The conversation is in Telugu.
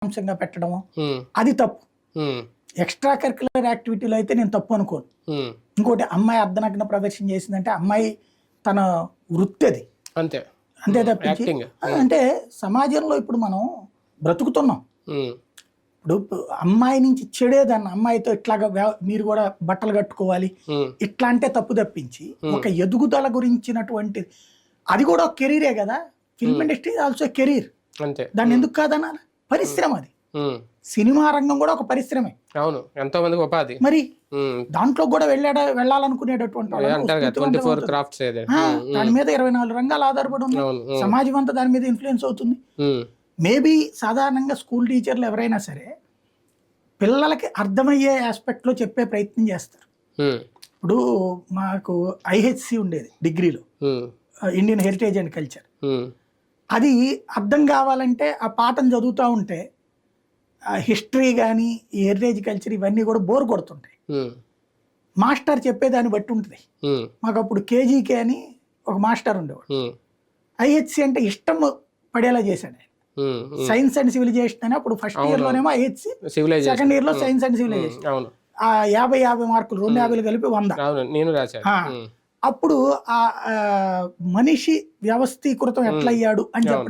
అంశంగా పెట్టడము అది తప్పు. ఎక్స్ట్రా కరిక్యులర్ యాక్టివిటీలో అయితే నేను తప్పు అనుకోను. ఇంకోటి అమ్మాయి అర్ధనగ్న ప్రదర్శన చేసిందంటే అమ్మాయి తన వృత్తి అది, అంతే అంతే తప్పించి అంటే సమాజంలో ఇప్పుడు మనం బ్రతుకుతున్నాం. ఇప్పుడు అమ్మాయి నుంచి చెడేదన్న అమ్మాయితో ఇట్లాగా మీరు కూడా బట్టలు కట్టుకోవాలి ఇట్లా అంటే తప్పు తప్పించి ఒక ఎదుగుదల గురించినటువంటి అది కూడా ఒక కెరీరే కదా. ఫిల్మ్ ఇండస్ట్రీ ఆల్సో కెరీర్, దాన్ని ఎందుకు కాదనాలి? పరిశ్రమ అది. సినిమా రంగం కూడా ఒక పరిశ్రమే, అవును, ఎంతో మందికి ఉపాధి. మరి దాంట్లో కూడా వెళ్ళాలనుకునేటటువంటి దాని మీద 24 రంగాలు ఆధారపడి ఉన్నాయి. సమాజం అంతా దాని మీద ఇన్ఫ్లుయెన్స్ అవుతుంది. మేబీ సాధారణంగా స్కూల్ టీచర్లు ఎవరైనా సరే పిల్లలకి అర్థమయ్యే ఆస్పెక్ట్ లో చెప్పే ప్రయత్నం చేస్తారు. ఇప్పుడు మాకు IHC ఉండేది డిగ్రీలో, ఇండియన్ హెరిటేజ్ అండ్ కల్చర్. అది అర్థం కావాలంటే ఆ పాఠం చదువుతూ ఉంటే హిస్టరీ కానీ ఈ హెరిటేజ్ కల్చర్ ఇవన్నీ కూడా బోర్ కొడుతుంటాయి. మాస్టర్ చెప్పేదాన్ని బట్టి ఉంటుంది. మాకు అప్పుడు KGK అని ఒక మాస్టర్ ఉండేవాడు. IHC అంటే ఇష్టం పడేలా చేశాడు ఆయన. సైన్స్ అండ్ సివిలైజేషన్ అని అప్పుడు ఫస్ట్ ఇయర్ లోనేమో IHC, సెకండ్ ఇయర్ లో సైన్స్ అండ్ సివిలైజేషన్. 50 మార్కులు 250 కలిపి 100. అప్పుడు ఆ మనిషి వ్యవస్థీకృతం ఎట్లయ్యాడు అని చెప్పడం